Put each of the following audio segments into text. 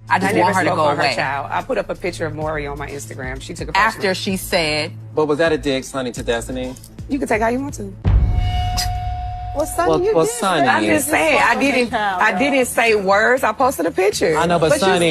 I just want her to go away. Her child. I put up a picture of Maury on my Instagram. She took a picture. After she said... But was that a dig, Sonny, to Destiny? You can take how you want to. Well, Sonny, Sonny. I'm just saying, I didn't say words. I posted a picture. I know, but Sonny,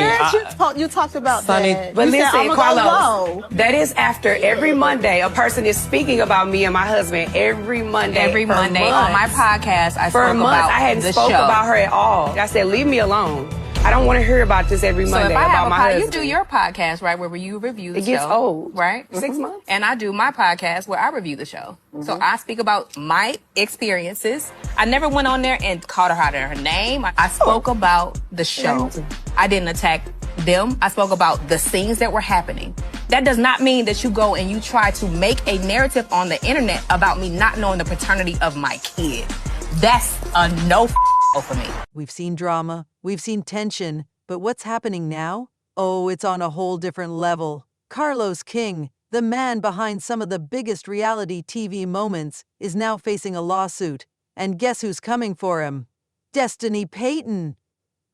you talked about Sonny, that. But you listen, said, Carlos, that is after every Monday a person is speaking about me and my husband every Monday. Every Monday on my podcast, I spoke about I hadn't spoke about her at all. I said, leave me alone. I don't want to hear about this every Monday about my husband. You do your podcast, right, where you review the show. It gets old. Right? 6 months. And I do my podcast where I review the show. So I speak about my experiences. I never went on there and called her out of her name. I spoke about the show. I didn't attack them. I spoke about the scenes that were happening. That does not mean that you go and you try to make a narrative on the internet about me not knowing the paternity of my kid. That's a no for me. We've seen drama, we've seen tension, but what's happening now? Oh, it's on a whole different level. Carlos King, the man behind some of the biggest reality TV moments, is now facing a lawsuit. And guess who's coming for him? Destiny Payton.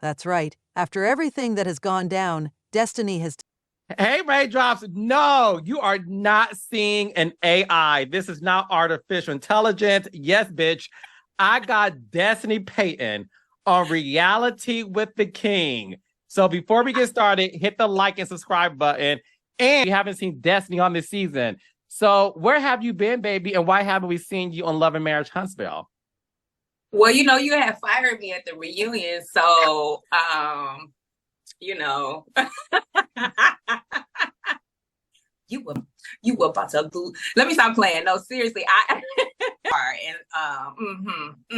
That's right. After everything that has gone down, Destiny has... Hey, Raindrops, no, you are not seeing an AI. This is not artificial intelligence. Yes, bitch. I got Destiny Payton on Reality with the King. So before we get started, hit the like and subscribe button. And you haven't seen Destiny on this season. So where have you been, baby? And why haven't we seen you on Love and Marriage Huntsville? Well, you know, you had fired me at the reunion. So, you know, you were about to lose. Let me stop playing. No, seriously,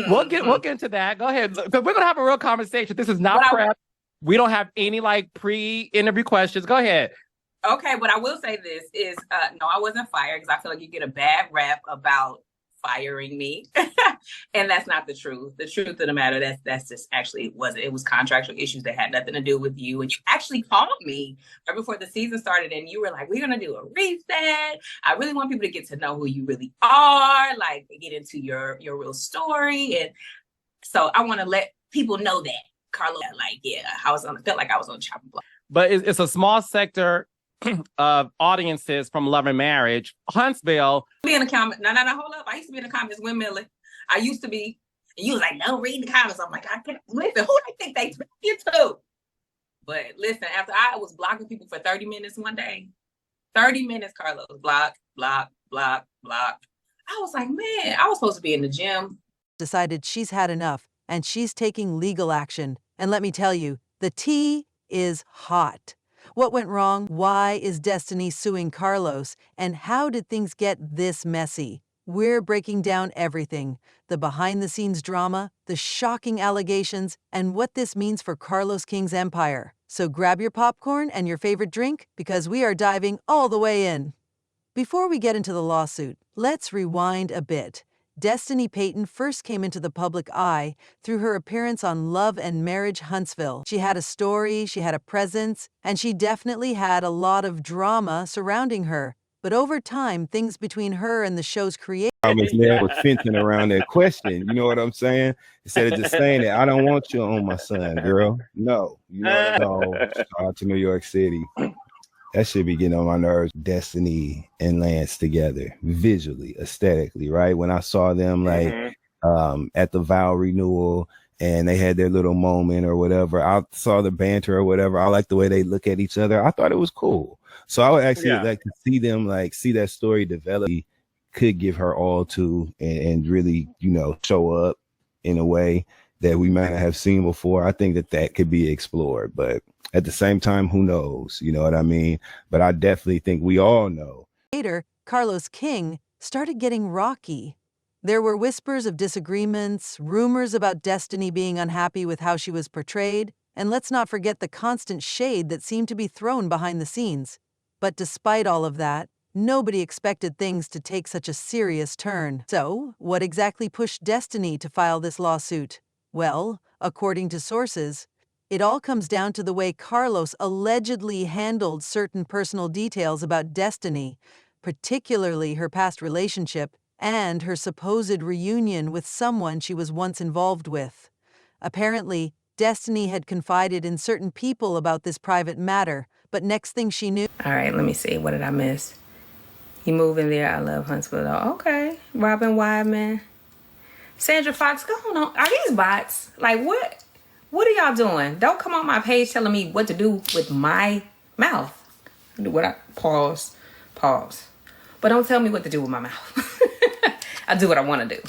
We'll get into that. Go ahead. We're gonna have a real conversation. This is not prep. We don't have any like pre-interview questions. Go ahead. Okay, but I will say this is no, I wasn't fired because I feel like you get a bad rap about firing me, and that's not the truth. The truth of the matter, that's just actually it was contractual issues that had nothing to do with you. And you actually called me right before the season started, and you were like, "We're gonna do a reset. I really want people to get to know who you really are, like get into your real story." And so I want to let people know that, Carla, like, yeah, felt like I was on chopping block. But it's a small sector of audiences from Love and Marriage. Huntsville. Be in the comments. No, hold up. I used to be in the comments with Millie. I used to be. And you was like, no, read the comments. I'm like, I can't listen. Who they think they took you to? But listen, after I was blocking people for 30 minutes one day, 30 minutes, Carlos, block. I was like, man, I was supposed to be in the gym. Decided she's had enough, and she's taking legal action. And let me tell you, the tea is hot. What went wrong? Why is Destiny suing Carlos? And how did things get this messy? We're breaking down everything. The behind-the-scenes drama, the shocking allegations, and what this means for Carlos King's empire. So grab your popcorn and your favorite drink, because we are diving all the way in. Before we get into the lawsuit, let's rewind a bit. Destiny Payton first came into the public eye through her appearance on Love and Marriage Huntsville. She had a story, she had a presence, and she definitely had a lot of drama surrounding her. But over time, things between her and the show's creator... I was there with fencing around that question, you know what I'm saying? Instead of just saying that, I don't want you on my son, girl. No. You know, shout out to New York City. That should be getting on my nerves. Destiny and Lance together, visually, aesthetically, right? When I saw them at the vow renewal and they had their little moment or whatever, I saw the banter or whatever. I like the way they look at each other. I thought it was cool. So I would actually like to see them, see that story develop. Could give her all to and really, show up in a way that we might not have seen before. I think that could be explored, but at the same time, who knows? You know what I mean? But I definitely think we all know. Later, Carlos King started getting rocky. There were whispers of disagreements, rumors about Destiny being unhappy with how she was portrayed, and let's not forget the constant shade that seemed to be thrown behind the scenes. But despite all of that, nobody expected things to take such a serious turn. So, what exactly pushed Destiny to file this lawsuit? Well, according to sources, it all comes down to the way Carlos allegedly handled certain personal details about Destiny, particularly her past relationship and her supposed reunion with someone she was once involved with. Apparently, Destiny had confided in certain people about this private matter, but next thing she knew... All right, let me see. What did I miss? You moving there? I love Huntsville. Okay. Robin Wideman. Sandra Fox, go on. Are these bots? Like, what? What are y'all doing? Don't come on my page telling me what to do with my mouth. Pause. But don't tell me what to do with my mouth. I do what I want to do.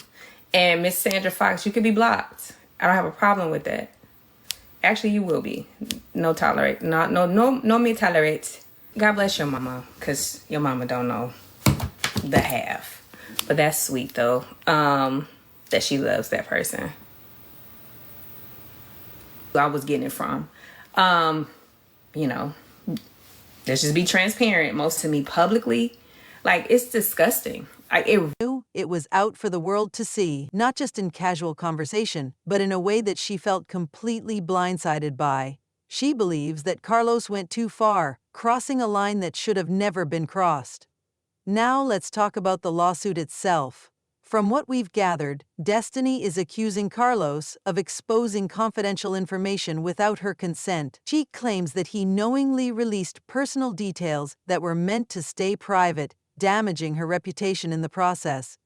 And Miss Sandra Fox, you can be blocked. I don't have a problem with that. Actually, you will be. No me tolerate. God bless your mama, because your mama don't know the half. But that's sweet, though, that she loves that person. I was getting it from. You know, let's just be transparent. Most to me publicly, like, it's disgusting. It was out for the world to see, not just in casual conversation, but in a way that she felt completely blindsided by. She believes that Carlos went too far, crossing a line that should have never been crossed. Now let's talk about the lawsuit itself. From what we've gathered, Destiny is accusing Carlos of exposing confidential information without her consent. She claims that he knowingly released personal details that were meant to stay private, damaging her reputation in the process.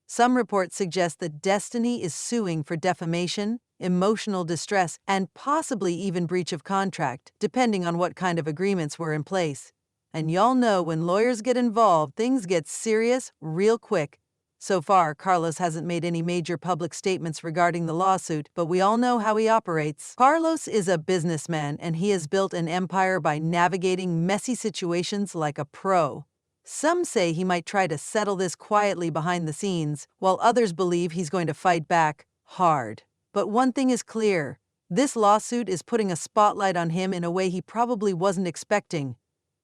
Some reports suggest that Destiny is suing for defamation, emotional distress, and possibly even breach of contract, depending on what kind of agreements were in place. And y'all know when lawyers get involved, things get serious real quick. So far, Carlos hasn't made any major public statements regarding the lawsuit, but we all know how he operates. Carlos is a businessman, and he has built an empire by navigating messy situations like a pro. Some say he might try to settle this quietly behind the scenes, while others believe he's going to fight back hard. But one thing is clear. This lawsuit is putting a spotlight on him in a way he probably wasn't expecting.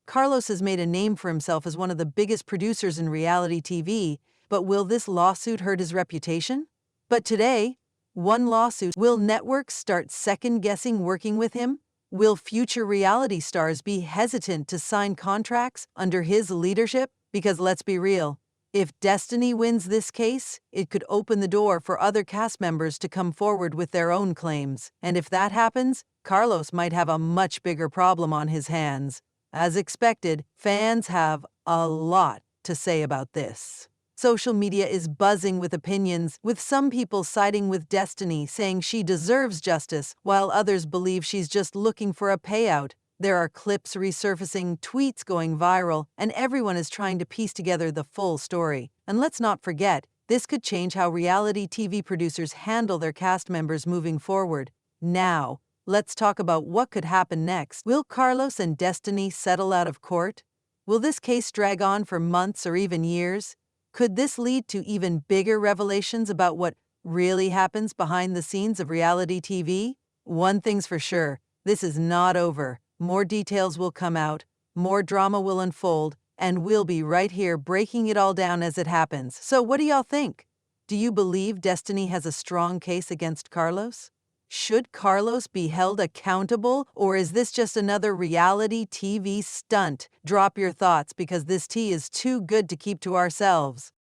Carlos has made a name for himself as one of the biggest producers in reality TV, but will this lawsuit hurt his reputation? But today, one lawsuit. Will networks start second-guessing working with him? Will future reality stars be hesitant to sign contracts under his leadership? Because let's be real, if Destiny wins this case, it could open the door for other cast members to come forward with their own claims. And if that happens, Carlos might have a much bigger problem on his hands. As expected, fans have a lot to say about this. Social media is buzzing with opinions, with some people siding with Destiny, saying she deserves justice, while others believe she's just looking for a payout. There are clips resurfacing, tweets going viral, and everyone is trying to piece together the full story. And let's not forget, this could change how reality TV producers handle their cast members moving forward. Now, let's talk about what could happen next. Will Carlos and Destiny settle out of court? Will this case drag on for months or even years? Could this lead to even bigger revelations about what really happens behind the scenes of reality TV? One thing's for sure, this is not over. More details will come out, more drama will unfold, and we'll be right here breaking it all down as it happens. So what do y'all think? Do you believe Destiny has a strong case against Carlos? Should Carlos be held accountable, or is this just another reality TV stunt? Drop your thoughts, because this tea is too good to keep to ourselves.